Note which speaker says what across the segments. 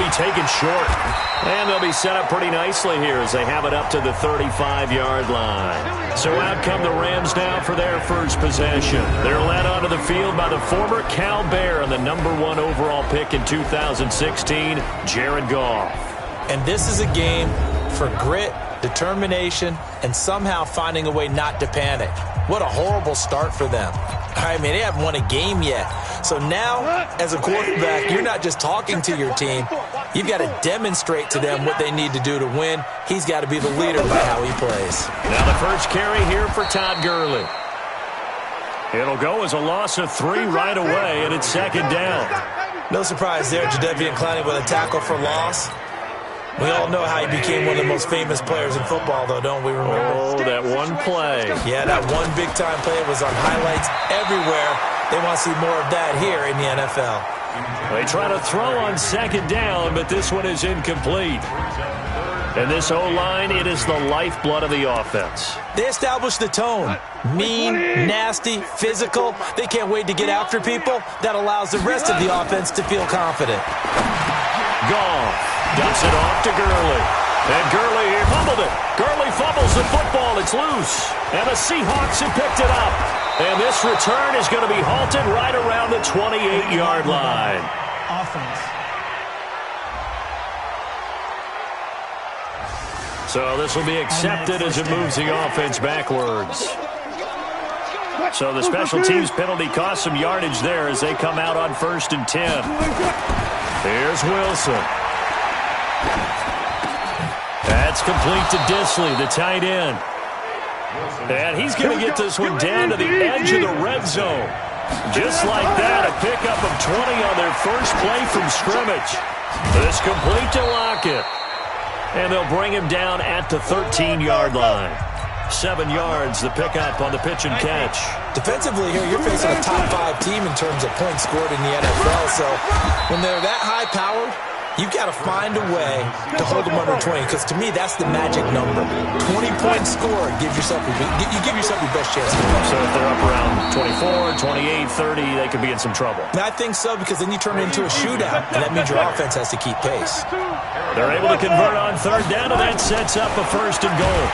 Speaker 1: be taken short. And they'll be set up pretty nicely here as they have it up to the 35-yard line. So out come the Rams now for their first possession. They're led onto the field by the former Cal Bear and the #1 overall pick in 2016, Jared Goff.
Speaker 2: And this is a game for grit, determination, and somehow finding a way not to panic. What a horrible start for them. I mean, they haven't won a game yet. So now, as a quarterback, you're not just talking to your team. You've got to demonstrate to them what they need to do to win. He's got to be the leader by how he plays.
Speaker 1: Now the first carry here for Todd Gurley. It'll go as a loss of 3 right away, and it's second down.
Speaker 2: No surprise there, Jadeveon Clowney with a tackle for loss. We all know how he became one of the most famous players in football, though, don't we remember?
Speaker 1: Oh, that one play.
Speaker 2: Yeah, that one big-time play was on highlights everywhere. They want to see more of that here in the NFL.
Speaker 1: They try to throw on second down, but this one is incomplete. And this O-line, it is the lifeblood of the offense.
Speaker 2: They establish the tone. Mean, nasty, physical. They can't wait to get after people. That allows the rest of the offense to feel confident.
Speaker 1: Goff dumps it off to Gurley. And Gurley here fumbled it. Gurley fumbles the football. It's loose. And the Seahawks have picked it up. And this return is going to be halted right around the 28-yard line.
Speaker 3: Offense.
Speaker 1: So this will be accepted as it moves the offense backwards. So the special teams penalty cost some yardage there as they come out on 1st and 10. Here's Wilson. That's complete to Disley, the tight end. And he's going to get this one down to the edge of the red zone. Just like that, a pickup of 20 on their first play from scrimmage. This complete to Lockett. And they'll bring him down at the 13-yard line. 7 yards, the pickup on the pitch and catch.
Speaker 2: Defensively here, you're facing a top-5 team in terms of points scored in the NFL. So when they're that high-powered, you've got to find a way to hold them under 20, because to me, that's the magic number. 20-point score gives yourself you give yourself your best chance to win.
Speaker 1: So if they're up around 24, 28, 30, they could be in some trouble.
Speaker 2: And I think so, because then you turn it into a shootout, and that means your offense has to keep pace.
Speaker 1: They're able to convert on 3rd down, and that sets up a 1st and goal.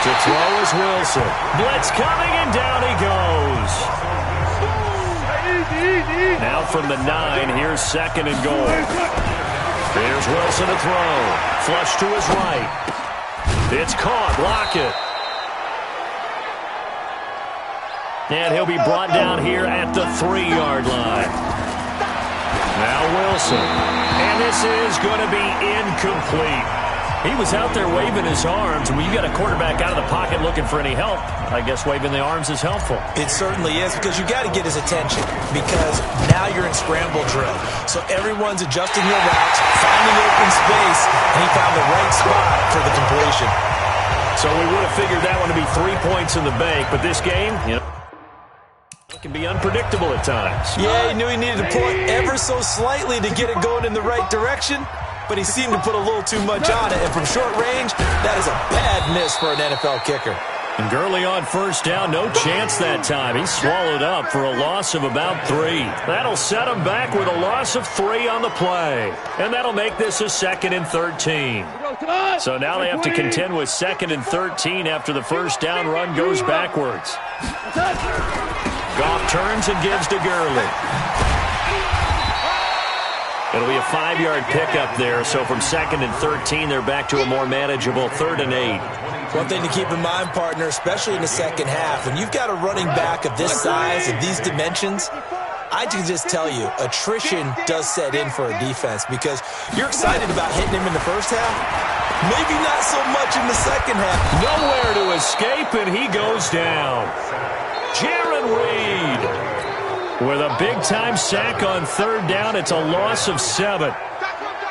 Speaker 1: To throw is Wilson. Blitz coming, and down he goes. Now from the 9, here's 2nd and goal. Here's Wilson to throw. Flush to his right. It's caught. Lockett. And he'll be brought down here at the 3-yard line. Now Wilson. And this is going to be incomplete. He was out there waving his arms. When you got a quarterback out of the pocket looking for any help, I guess waving the arms is helpful.
Speaker 2: It certainly is, because you got to get his attention, because now you're in scramble drill. So everyone's adjusting their routes, finding open space, and he found the right spot for the completion.
Speaker 1: So we would have figured that one to be 3 points in the bank, but this game, you know, it can be unpredictable at times.
Speaker 2: Yeah, he knew he needed to pull it ever so slightly to get it going in the right direction, but he seemed to put a little too much on it, and from short range, that is a bad miss for an NFL kicker.
Speaker 1: And Gurley on 1st down, no chance that time. He's swallowed up for a loss of about 3. That'll set him back with a loss of 3 on the play. And that'll make this a 2nd and 13. So now they have to contend with 2nd and 13 after the 1st down run goes backwards. Goff turns and gives to Gurley. It'll be a 5-yard pickup there, so from 2nd and 13, they're back to a more manageable 3rd and 8.
Speaker 2: One thing to keep in mind, partner, especially in the second half, when you've got a running back of this size, of these dimensions, I can just tell you, attrition does set in for a defense, because you're excited about hitting him in the first half, maybe not so much in the second half.
Speaker 1: Nowhere to escape, and he goes down. Jaron Reed with a big-time sack on 3rd down. It's a loss of 7.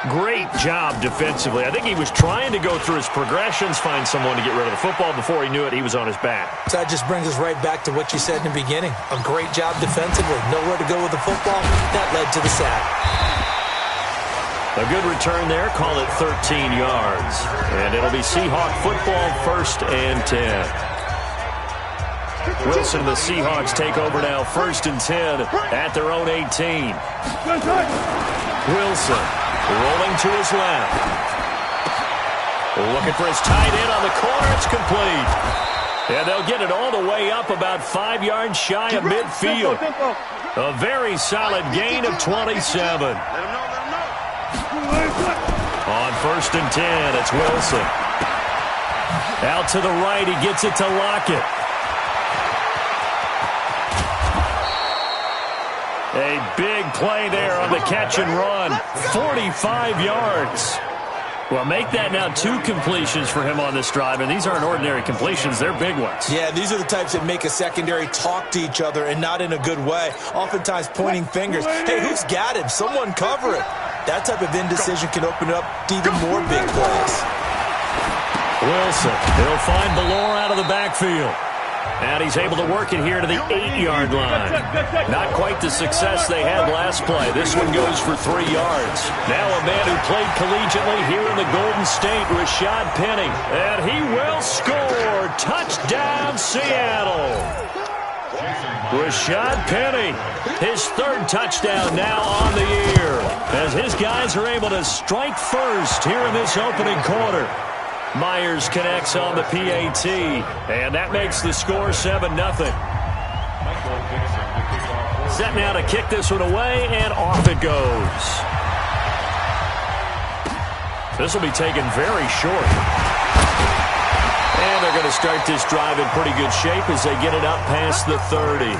Speaker 1: Great job defensively. I think he was trying to go through his progressions, find someone to get rid of the football. Before he knew it, he was on his back.
Speaker 2: So that just brings us right back to what you said in the beginning. A great job defensively. Nowhere to go with the football. That led to the sack.
Speaker 1: A good return there. Call it 13 yards. And it'll be Seahawk football, 1st and 10. Wilson, the Seahawks take over now, 1st and 10 at their own 18. Wilson Rolling to his left. Looking for his tight end on the corner. It's complete. And they'll get it all the way up about 5 yards shy of midfield. A very solid gain of 27. On 1st and 10, it's Wilson. Out to the right, he gets it to Lockett. A big play there on the catch and run. 45 yards. Well, make that now 2 completions for him on this drive, and these aren't ordinary completions. They're big ones.
Speaker 2: Yeah, these are the types that make a secondary talk to each other and not in a good way, oftentimes pointing fingers. Hey, who's got him? Someone cover it. That type of indecision can open up to even more big plays.
Speaker 1: Wilson, he'll find Ballore out of the backfield. And he's able to work it here to the 8-yard line. Not quite the success they had last play. This one goes for 3 yards. Now a man who played collegiately here in the Golden State, Rashad Penny. And he will score. Touchdown, Seattle. Rashad Penny, his 3rd touchdown now on the year, as his guys are able to strike first here in this opening quarter. Myers connects on the PAT, and that makes the score 7-0. Set now to kick this one away, and off it goes. This will be taken very short. And they're going to start this drive in pretty good shape as they get it up past the 30.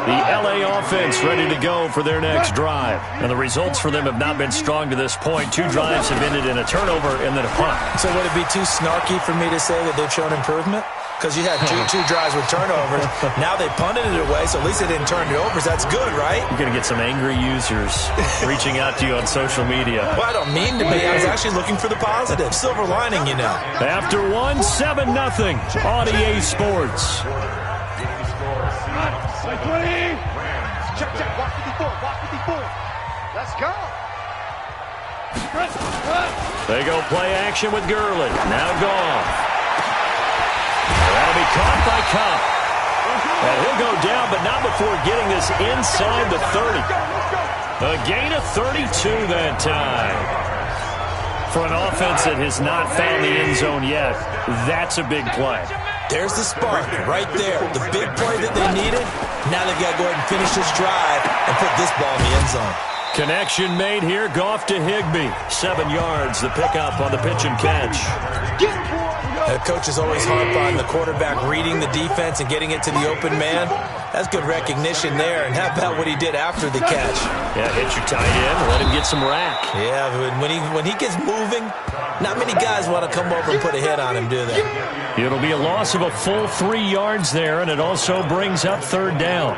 Speaker 1: The LA offense ready to go for their next drive. And the results for them have not been strong to this point. 2 drives have ended in a turnover and then a punt.
Speaker 2: So would it be too snarky for me to say that they've shown improvement? Because you had two drives with turnovers. Now they punted it away, so at least they didn't turn it over. So that's good, right?
Speaker 1: You're going to get some angry users reaching out to you on social media.
Speaker 2: Well, I don't mean to be. I was actually looking for the positive. Silver lining, you know.
Speaker 1: After 7-0 on EA Sports.
Speaker 3: Check. Walk 54. Let's go.
Speaker 1: They go play action with Gurley. Now gone. That'll be caught by Cup. And he'll go down, but not before getting this inside the 30. A gain of 32 that time. For an offense that has not found the end zone yet, that's a big play.
Speaker 2: There's the spark right there. The big play that they needed. Now they've got to go ahead and finish this drive and put this ball in the end zone.
Speaker 1: Connection made here. Goff to Higbee. 7 yards, the pickup on the pitch and catch.
Speaker 2: The coach is always harp on the quarterback reading the defense and getting it to the open man. That's good recognition there. And how about what he did after the catch?
Speaker 1: Yeah, hit your tight end, let him get some rack.
Speaker 2: Yeah, when he gets moving, not many guys want to come over and put a hit on him, do they?
Speaker 1: It'll be a loss of a full 3 yards there, and it also brings up 3rd down.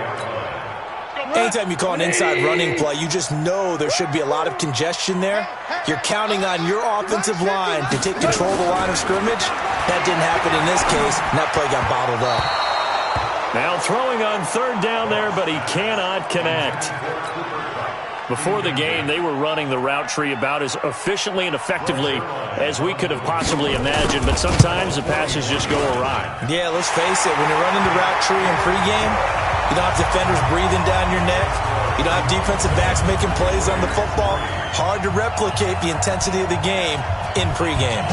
Speaker 2: Anytime you call an inside running play, you just know there should be a lot of congestion there. You're counting on your offensive line to take control of the line of scrimmage. That didn't happen in this case, and that play got bottled up.
Speaker 1: Now throwing on 3rd down there, but he cannot connect. Before the game, they were running the route tree about as efficiently and effectively as we could have possibly imagined, but sometimes the passes just go awry.
Speaker 2: Yeah, let's face it, when you're running the route tree in pregame, you don't have defenders breathing down your neck. You don't have defensive backs making plays on the football. Hard to replicate the intensity of the game in pregame.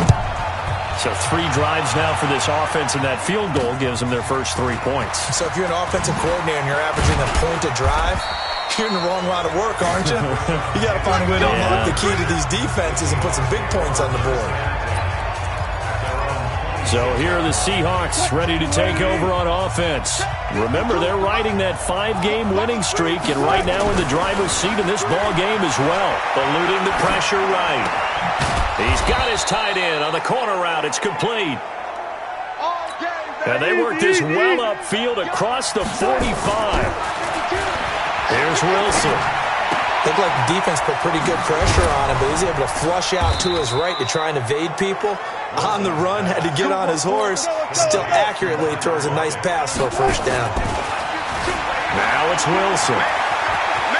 Speaker 1: So 3 drives now for this offense, and that field goal gives them their first 3 points.
Speaker 2: So if you're an offensive coordinator and you're averaging a point a drive, you're in the wrong line of work, aren't you? You got to find a way to unlock the key to these defenses and put some big points on the board.
Speaker 1: So here are the Seahawks ready to take over on offense. Remember, they're riding that 5-game winning streak, and right now in the driver's seat in this ball game as well. Eluding the pressure right. He's got his tight end on the corner route. It's complete. And they work this well upfield across the 45. Here's Wilson.
Speaker 2: Looked like the defense put pretty good pressure on him, but he's able to flush out to his right to try and evade people. On the run, had to get on his horse. Still accurately throws a nice pass for a 1st down.
Speaker 1: Now it's Wilson.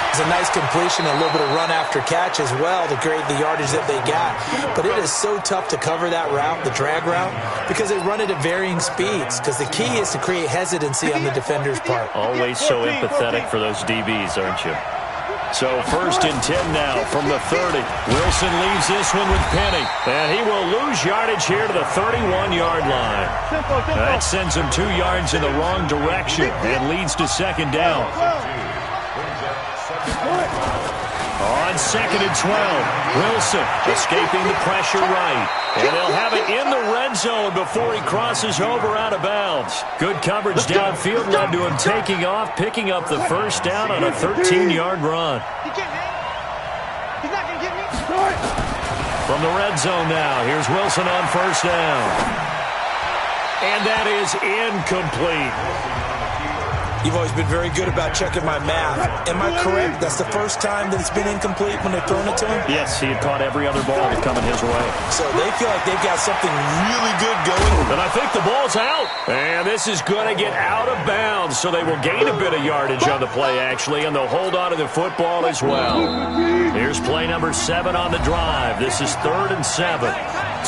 Speaker 2: It's a nice completion, a little bit of run after catch as well to create the yardage that they got. But it is so tough to cover that route, the drag route, because they run it at varying speeds. Because the key is to create hesitancy on the defender's part.
Speaker 1: Always so empathetic for those DBs, aren't you? So 1st and 10 now from the 30. Wilson leaves this one with Penny. And he will lose yardage here to the 31-yard line. That sends him 2 yards in the wrong direction and leads to 2nd down. On 2nd and 12, Wilson escaping the pressure right. And they'll have it in the red zone before he crosses over out of bounds. Good coverage downfield led to him taking off, picking up the 1st down on a 13-yard run.
Speaker 3: He's not going to get me.
Speaker 1: From the red zone now, here's Wilson on 1st down. And that is incomplete.
Speaker 2: You've always been very good about checking my math. Am I correct? That's the first time that it's been incomplete when they've thrown it to him?
Speaker 1: Yes, he had caught every other ball that coming his way.
Speaker 2: So they feel like they've got something really good going.
Speaker 1: But I think the ball's out. And this is going to get out of bounds, so they will gain a bit of yardage on the play, actually, and they'll hold on to the football as well. Here's play number 7 on the drive. This is 3rd and 7.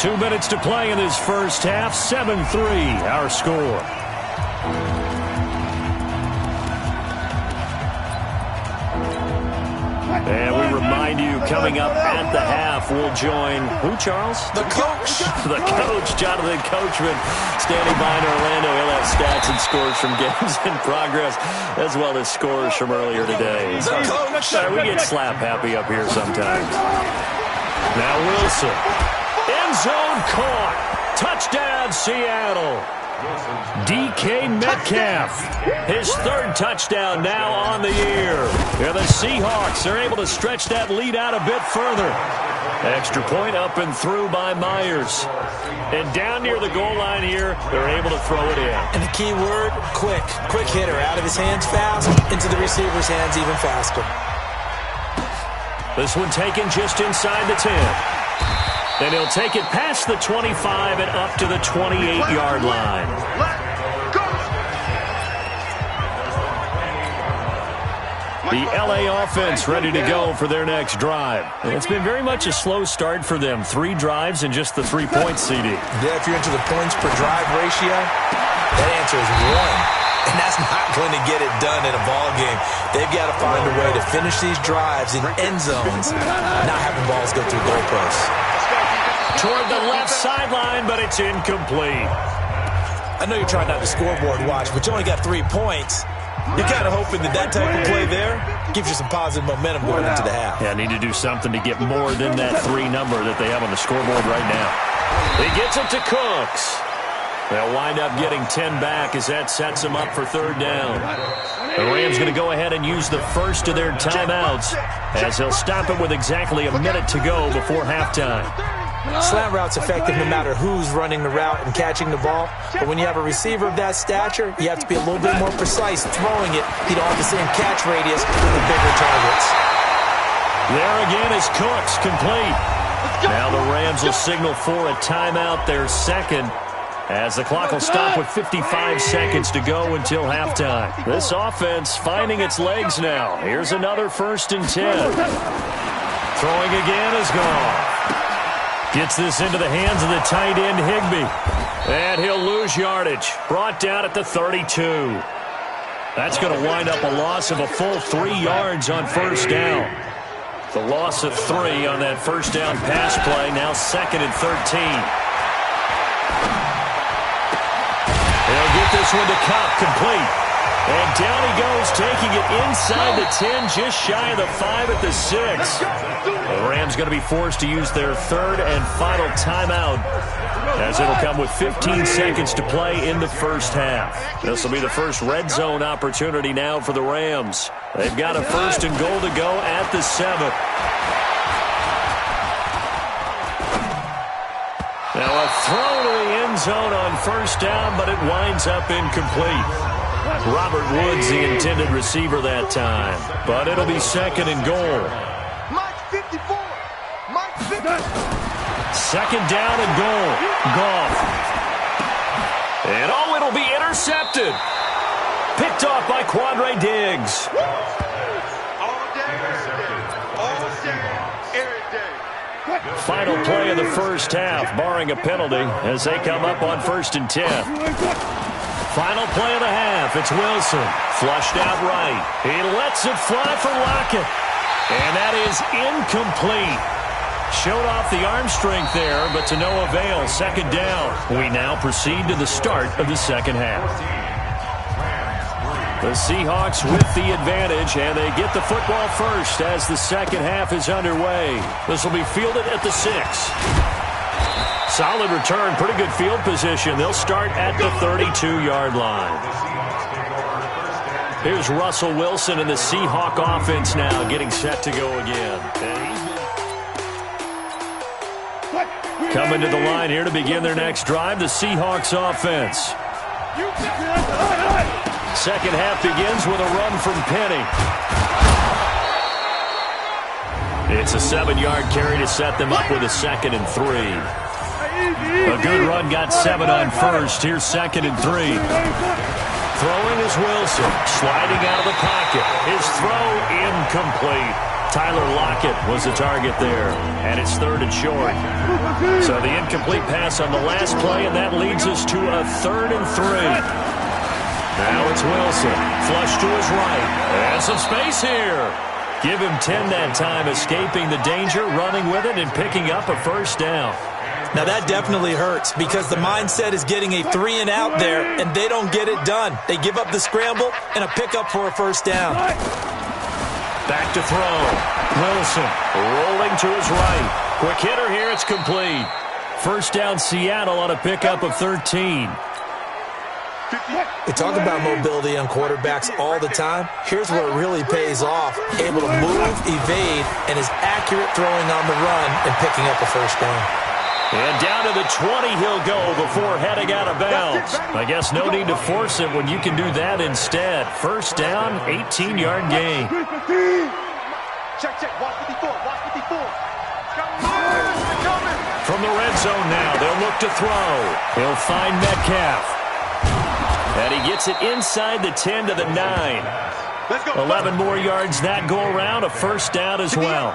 Speaker 1: 2 minutes to play in this first half. 7-3, our score. And we remind you, coming up at the half, we'll join who, Charles?
Speaker 2: The coach.
Speaker 1: The coach, Jonathan Coachman, standing by in Orlando. He'll have stats and scores from games in progress, as well as scores from earlier today.
Speaker 2: The coach.
Speaker 1: We get slap happy up here sometimes. Now Wilson. End zone caught. Touchdown, Seattle. DK Metcalf, his 3rd touchdown now on the year. And the Seahawks are able to stretch that lead out a bit further. Extra point up and through by Myers. And down near the goal line here, they're able to throw it in.
Speaker 2: And the key word, quick. Quick hitter, out of his hands fast, into the receiver's hands even faster.
Speaker 1: This one taken just inside the 10. And he'll take it past the 25 and up to the 28-yard line. The LA offense ready to go for their next drive. It's been very much a slow start for them. 3 drives and just the 3 points, CD.
Speaker 2: Yeah, if you're into the points per drive ratio, that answer is 1. And that's not going to get it done in a ball game. They've got to find a way to finish these drives in end zones, not having balls go through goalposts.
Speaker 1: Toward the left sideline, but it's incomplete.
Speaker 2: I know you're trying not to scoreboard watch, but you only got 3 points. You're kind of hoping that that type of play there gives you some positive momentum going into the half.
Speaker 1: Yeah, need to do something to get more than that 3 number that they have on the scoreboard right now. He gets it to Cooks. They'll wind up getting 10 back as that sets them up for 3rd down. The Rams going to go ahead and use the first of their timeouts as they'll stop it with exactly a minute to go before halftime.
Speaker 2: Slant route's effective no matter who's running the route and catching the ball. But when you have a receiver of that stature, you have to be a little bit more precise throwing it. You don't have the same catch radius with the bigger targets.
Speaker 1: There again is Cooks, complete. Now the Rams will signal for a timeout, their 2nd, as the clock will stop with 55 seconds to go until halftime. This offense finding its legs now. Here's another 1st and 10. Throwing again is gone. Gets this into the hands of the tight end, Higbee. And he'll lose yardage. Brought down at the 32. That's going to wind up a loss of a full 3 yards on 1st down. The loss of 3 on that 1st down pass play. Now 2nd and 13. They'll get this one to Cobb, complete. And down he goes, taking it inside the 10, just shy of the 5 at the 6. The Rams going to be forced to use their 3rd and final timeout, as it'll come with 15 seconds to play in the first half. This will be the first red zone opportunity now for the Rams. They've got a 1st and goal to go at the 7. Now a throw to the end zone on 1st down, but it winds up incomplete. Robert Woods, the intended receiver that time. But it'll be 2nd and goal.
Speaker 3: Mike 54. Mike 50.
Speaker 1: 2nd down and goal. Goff. And it'll be intercepted. Picked off by Quandre Diggs.
Speaker 3: All day, every day.
Speaker 1: Final play of the first half, barring a penalty, as they come up on 1st and 10. Final play of the half. It's Wilson. Flushed out right. He lets it fly for Lockett. And that is incomplete. Showed off the arm strength there, but to no avail. Second down. We now proceed to the start of the second half. The Seahawks with the advantage, and they get the football first as the second half is underway. This will be fielded at the 6. Solid return, pretty good field position. They'll start at the 32-yard line. Here's Russell Wilson and the Seahawk offense now getting set to go again. Coming to the line here to begin their next drive, the Seahawks offense. Second half begins with a run from Penny. It's a 7-yard carry to set them up with a 2nd and 3. A good run got 7 on first. Here's 2nd and 3. Throwing is Wilson. Sliding out of the pocket. His throw incomplete. Tyler Lockett was the target there. And it's 3rd and short. So the incomplete pass on the last play, and that leads us to a 3rd and 3. Now it's Wilson. Flush to his right. And some space here. Give him 10 that time, escaping the danger, running with it, and picking up a first down.
Speaker 2: Now that definitely hurts because the mindset is getting a 3 and out there, and they don't get it done. They give up the scramble and a pickup for a first down.
Speaker 1: Back to throw. Wilson rolling to his right. Quick hitter here. It's complete. First down Seattle on a pickup of 13.
Speaker 2: We talk about mobility on quarterbacks all the time. Here's where it really pays off. Able to move, evade, and is accurate throwing on the run and picking up a first down.
Speaker 1: And down to the 20 he'll go before heading out of bounds. I guess no need to force it when you can do that instead. First down, 18-yard gain.
Speaker 3: Check. Watch 54.
Speaker 1: From the red zone now, they'll look to throw. He'll find Metcalf. And he gets it inside the 10 to the 9. 11 more yards that go around, a first down as well.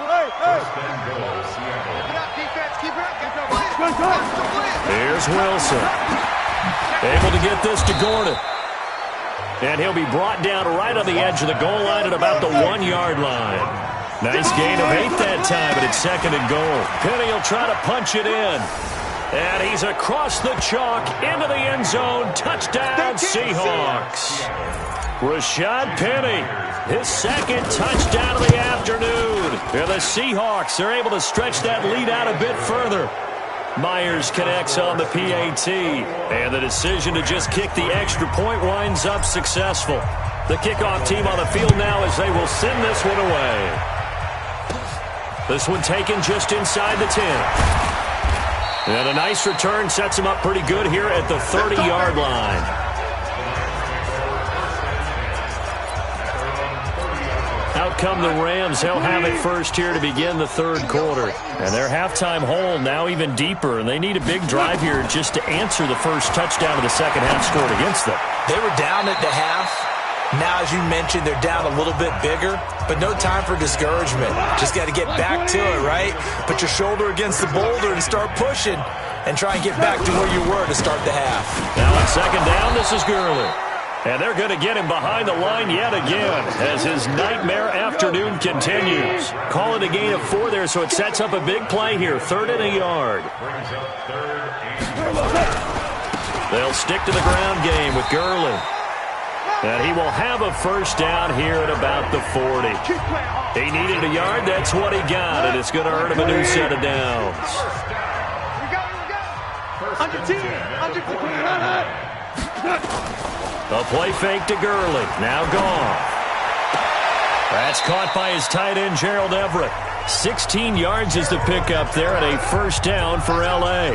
Speaker 1: Here's Wilson. Able to get this to Gordon. And he'll be brought down right on the edge of the goal line at about the 1-yard line. Nice gain of 8 that time, but it's 2nd and goal. Penny will try to punch it in. And he's across the chalk into the end zone. Touchdown, Seahawks. Rashad Penny, his 2nd touchdown of the afternoon. And the Seahawks are able to stretch that lead out a bit further. Myers connects on the PAT. And the decision to just kick the extra point winds up successful. The kickoff team on the field now as they will send this one away. This one taken just inside the 10. And a nice return sets him up pretty good here at the 30-yard line. Out come the Rams. They'll have it first here to begin the third quarter. And their halftime hole now even deeper. And they need a big drive here just to answer the first touchdown of the second half scored against them.
Speaker 2: They were down at the half. Now, as you mentioned, they're down a little bit bigger, but no time for discouragement. Just got to get back to it, right? Put your shoulder against the boulder and start pushing and try and get back to where you were to start the half.
Speaker 1: Now on second down, this is Gurley. And they're going to get him behind the line yet again as his nightmare afternoon continues. Call it a gain of 4 there, so it sets up a big play here. 3rd and a yard. They'll stick to the ground game with Gurley. And he will have a first down here at about the 40. He needed a yard. That's what he got, and it's going to earn him a new set of downs. A play fake to Gurley. Now gone. That's caught by his tight end, Gerald Everett. 16 yards is the pickup there, and a first down for L.A.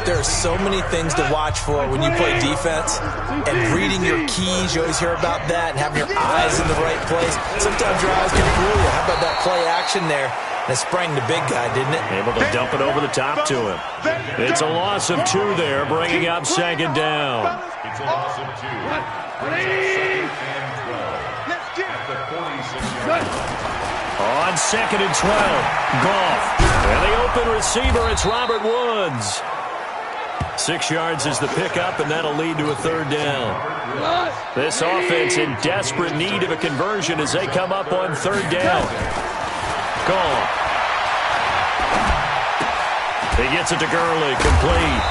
Speaker 2: There are so many things to watch for when you play defense, and reading your keys, you always hear about that, and having your eyes in the right place. Sometimes your eyes can fool you. How about that play action there? And it sprang the big guy, didn't it?
Speaker 1: Able to dump it over the top to him. It's a loss of 2 there, bringing up second down.
Speaker 3: It's a loss of 2. Let's get it.
Speaker 1: On 2nd and 12, Goff. And the open receiver, it's Robert Woods. 6 yards is the pickup, and that'll lead to a 3rd down. This offense in desperate need of a conversion as they come up on 3rd down. Gone. He gets it to Gurley, complete.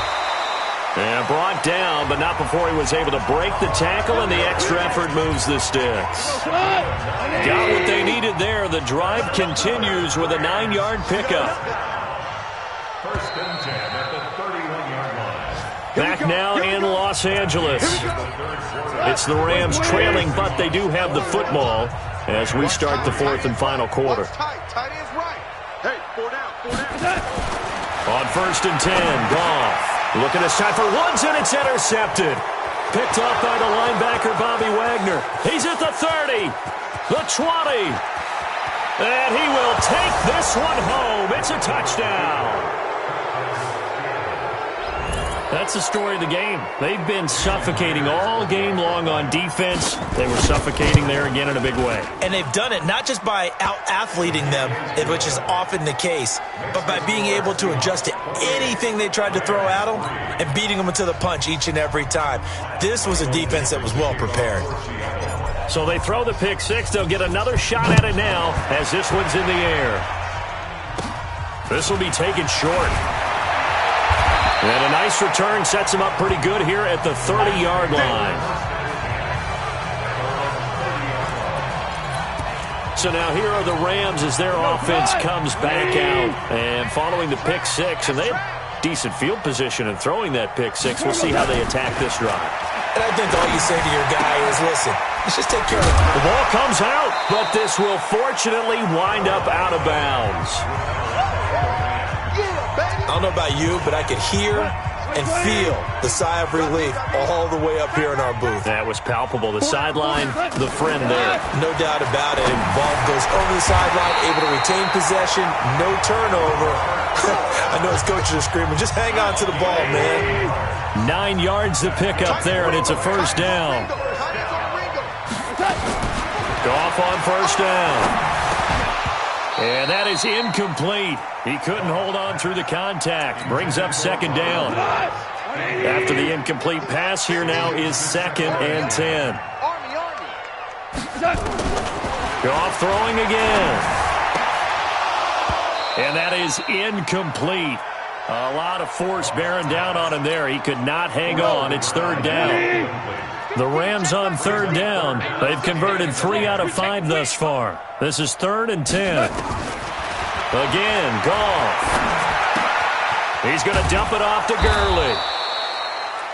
Speaker 1: And brought down, but not before he was able to break the tackle, and the extra effort moves the sticks. Got what they needed there. The drive continues with a 9-yard pickup.
Speaker 3: First and 10 at the 31-yard line.
Speaker 1: Back now in Los Angeles. It's the Rams trailing, but they do have the football as we start the fourth and final quarter.
Speaker 3: Tight is right. Hey, 4 down.
Speaker 1: On first and 10, Goff. Looking this time for Woods, and it's intercepted. Picked off by the linebacker, Bobby Wagner. He's at the 30, the 20. And he will take this one home. It's a touchdown. That's the story of the game. They've been suffocating all game long on defense. They were suffocating there again in a big way.
Speaker 2: And they've done it not just by out-athleting them, which is often the case, but by being able to adjust to anything they tried to throw at them and beating them into the punch each and every time. This was a defense that was well prepared.
Speaker 1: So they throw the pick six. They'll get another shot at it now as this one's in the air. This will be taken short. And a nice return sets him up pretty good here at the 30-yard line. So now here are the Rams as their offense comes back out. And following the pick six, and they have decent field position in throwing that pick six. We'll see how they attack this drive.
Speaker 2: And I think all you say to your guy is, listen, let's just take care of it.
Speaker 1: The ball comes out, but this will fortunately wind up out of bounds.
Speaker 2: I don't know about you, but I could hear and feel the sigh of relief all the way up here in our booth.
Speaker 1: That was palpable. The sideline, the friend there.
Speaker 2: No doubt about it. Ball goes over the sideline, able to retain possession, no turnover. I know his coaches are screaming, just hang on to the ball, man.
Speaker 1: 9 yards to pick up there, and it's a first down. Goff on first down. And that is incomplete. He couldn't hold on through the contact. Brings up second down. After the incomplete pass, here now is second and 10. Goff throwing again. And that is incomplete. A lot of force bearing down on him there. He could not hang on. It's third down. The Rams on third down. They've converted 3 out of 5 thus far. This is third and 10. Again, Goff. He's going to dump it off to Gurley.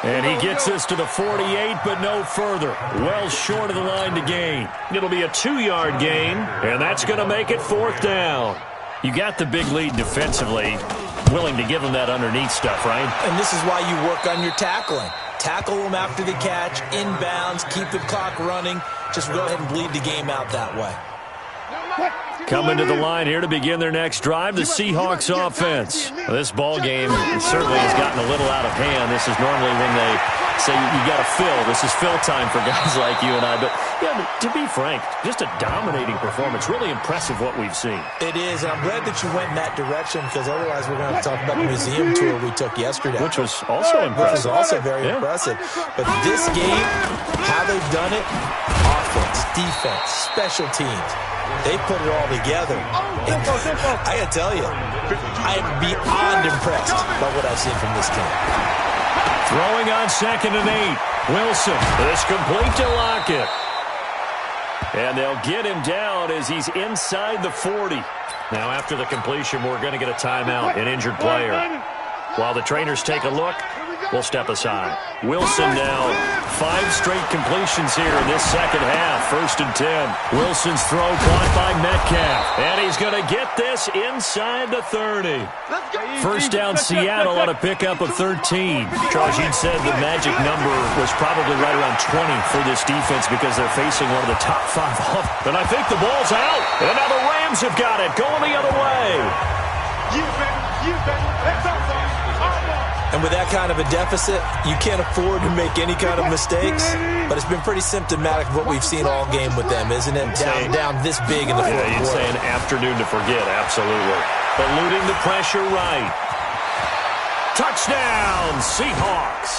Speaker 1: And he gets this to the 48, but no further. Well short of the line to gain. It'll be a 2-yard gain, and that's going to make it fourth down. You got the big lead defensively. Willing to give them that underneath stuff, right?
Speaker 2: And this is why you work on your tackling. Tackle them after the catch, inbounds, keep the clock running. Just go ahead and bleed the game out that way.
Speaker 1: Coming to the line here to begin their next drive, the Seahawks offense. This ball game certainly has gotten a little out of hand. This is normally when they say you got to fill. This is fill time for guys like you and I. But yeah, to be frank, just a dominating performance. Really impressive what we've seen.
Speaker 2: It is, and I'm glad that you went in that direction because otherwise we're going to have to talk about the museum tour we took yesterday.
Speaker 1: Which was also impressive.
Speaker 2: Which was also very impressive. But this game, how they've done it, offense, defense, special teams, they put it all together. And I got to tell you, I am beyond impressed by what I've seen from this team.
Speaker 1: Throwing on second and 8. Wilson. This complete to Lockett. And they'll get him down as he's inside the 40. Now after the completion, we're going to get a timeout, an injured player. While the trainers take a look, we'll step aside. Wilson now 5 straight completions here in this second half. First and 10. Wilson's throw caught by Metcalf. And he's going to get this inside the 30. First down Seattle on a pickup of 13. Charles, you'd said the magic number was probably right around 20 for this defense because they're facing one of the top 5 off. And I think the ball's out. And now the Rams have got it. Going the other way.
Speaker 3: You bet. Let's go.
Speaker 2: And with that kind of a deficit, you can't afford to make any kind of mistakes. But it's been pretty symptomatic of what we've seen all game with them, isn't it? Down this big in the fourth quarter.
Speaker 1: You'd say an afternoon to forget, absolutely. Eluding the pressure right. Touchdown, Seahawks.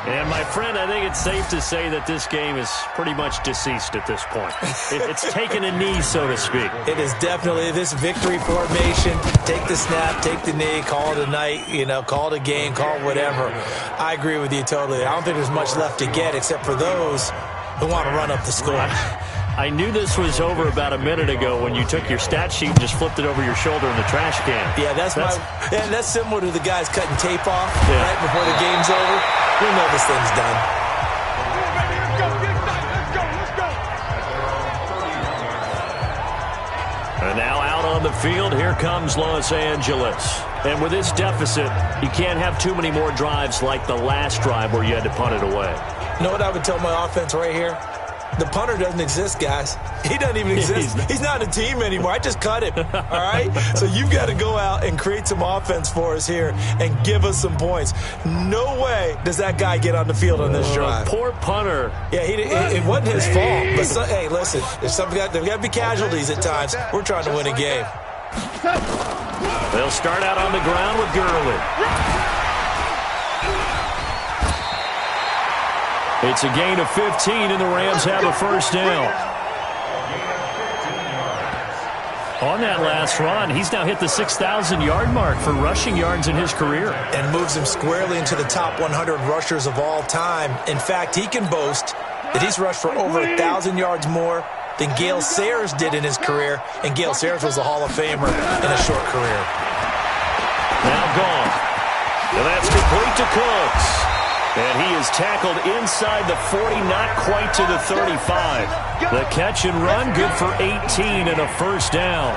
Speaker 1: And, my friend, I think it's safe to say that this game is pretty much deceased at this point. It's taken a knee, so to speak.
Speaker 2: It is definitely this victory formation. Take the snap, take the knee, call it a night, call it a game, call it whatever. I agree with you totally. I don't think there's much left to get except for those who want to run up the score.
Speaker 1: I knew this was over about a minute ago when you took your stat sheet and just flipped it over your shoulder in the trash can.
Speaker 2: Yeah, that's similar to the guys cutting tape off right before the game's over. We know this thing's done.
Speaker 1: And now out on the field, here comes Los Angeles. And with this deficit, you can't have too many more drives like the last drive where you had to punt it away.
Speaker 2: You know what I would tell my offense right here? The punter doesn't exist, guys. He doesn't even exist. He's not a team anymore. I just cut him, all right? So you've got to go out and create some offense for us here and give us some points. No way does that guy get on the field on this drive.
Speaker 1: Poor punter.
Speaker 2: Yeah, it wasn't his fault. But, hey, listen, there's got to be casualties at times. We're trying to win a game.
Speaker 1: They'll start out on the ground with Gurley. It's a gain of 15, and the Rams have a first down. On that last run, he's now hit the 6,000-yard mark for rushing yards in his career.
Speaker 2: And moves him squarely into the top 100 rushers of all time. In fact, he can boast that he's rushed for over 1,000 yards more than Gale Sayers did in his career. And Gale Sayers was a Hall of Famer in a short career.
Speaker 1: Now gone. And that's complete to Cooks. And he is tackled inside the 40, not quite to the 35. The catch and run, good for 18 and a first down.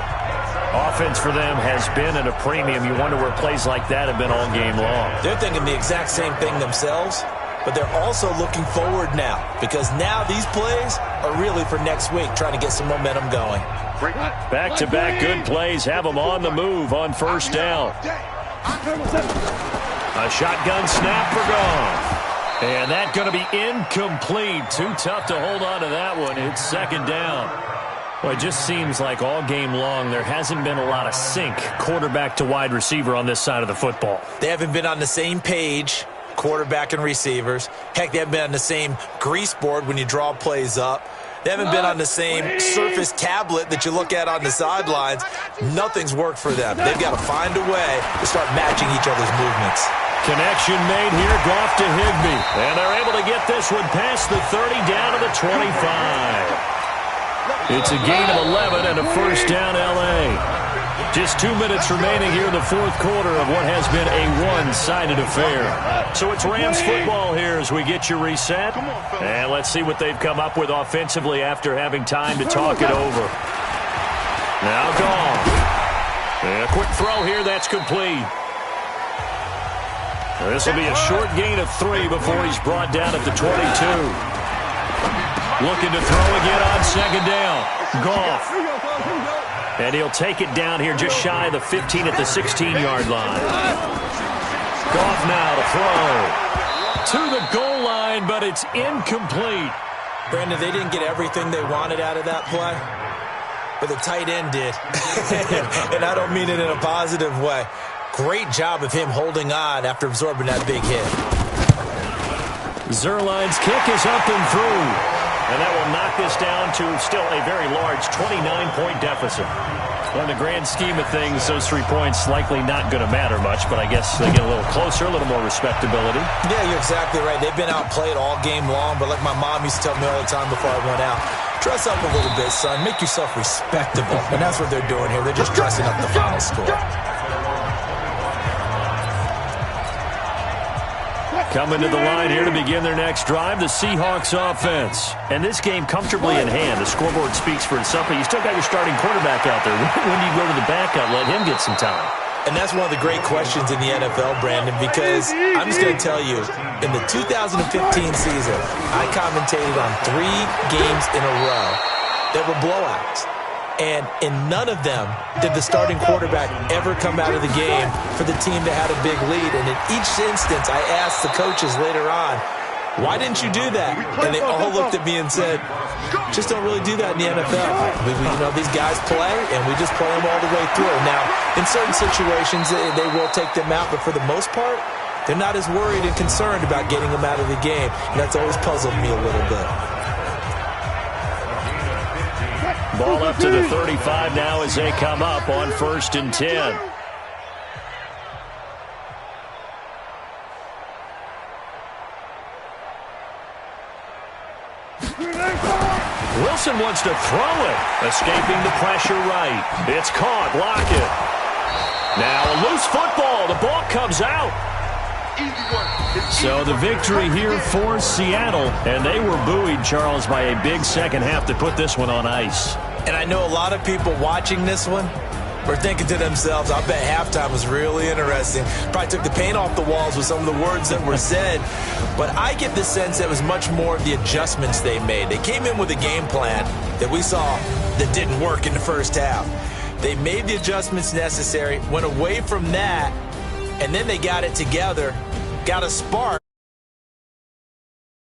Speaker 1: Offense for them has been at a premium. You wonder where plays like that have been all game long.
Speaker 2: They're thinking the exact same thing themselves, but they're also looking forward now because now these plays are really for next week, trying to get some momentum going.
Speaker 1: Back-to-back good plays have them on the move on first down. A shotgun snap for Goff. And that's going to be incomplete. Too tough to hold on to that one. It's second down. Well, it just seems like all game long there hasn't been a lot of sync quarterback to wide receiver on this side of the football.
Speaker 2: They haven't been on the same page, quarterback and receivers. Heck, they haven't been on the same grease board when you draw plays up. They haven't been on the same Surface tablet that you look at on the sidelines. Nothing's worked for them. They've got to find a way to start matching each other's movements.
Speaker 1: Connection made here, Goff to Higbee. And they're able to get this one past the 30 down to the 25. It's a gain of 11 and a first down L.A. Just 2 minutes remaining here in the fourth quarter of what has been a one-sided affair. So it's Rams football here as we get you reset. And let's see what they've come up with offensively after having time to talk it over. Now Goff. And a quick throw here, that's complete. This will be a short gain of 3 before he's brought down at the 22. Looking to throw again on second down. Goff. And he'll take it down here just shy of the 15 at the 16-yard line. Goff now to throw. To the goal line, but it's incomplete.
Speaker 2: Brandon, they didn't get everything they wanted out of that play, but the tight end did. And I don't mean it in a positive way. Great job of him holding on after absorbing that big hit.
Speaker 1: Zerline's kick is up and through. And that will knock this down to still a very large 29-point deficit. In the grand scheme of things, those 3 points likely not going to matter much, but I guess they get a little closer, a little more respectability.
Speaker 2: Yeah, you're exactly right. They've been outplayed all game long, but like my mom used to tell me all the time before I went out, dress up a little bit, son. Make yourself respectable. And that's what they're doing here. They're just dressing up the final score.
Speaker 1: Coming to the line here to begin their next drive, the Seahawks offense. And this game comfortably in hand. The scoreboard speaks for itself, but you still got your starting quarterback out there. When do you go to the backup, let him get some time?
Speaker 2: And that's one of the great questions in the NFL, Brandon, because I'm just going to tell you, in the 2015 season, I commentated on 3 games in a row that were blowouts. And in none of them did the starting quarterback ever come out of the game for the team that had a big lead. And in each instance, I asked the coaches later on, why didn't you do that? And they all looked at me and said, just don't really do that in the NFL. These guys play, and we just play them all the way through. Now, in certain situations, they will take them out, but for the most part, They're not as worried and concerned about getting him out of the game. And that's always puzzled me a little bit.
Speaker 1: Ball up to the 35 now as they come up on 1st and 10. Wilson wants to throw it. Escaping the pressure right. It's caught. Lock it. Now a loose football. The ball comes out. So the victory here for Seattle. And they were buoyed, Charles, by a big second half to put this one on ice.
Speaker 2: And I know a lot of people watching this one were thinking to themselves, I bet halftime was really interesting. Probably took the paint off the walls with some of the words that were said. But I get the sense that it was much more of the adjustments they made. They came in with a game plan that we saw that didn't work in the first half. They made the adjustments necessary, went away from that, and then they got it together, got a spark.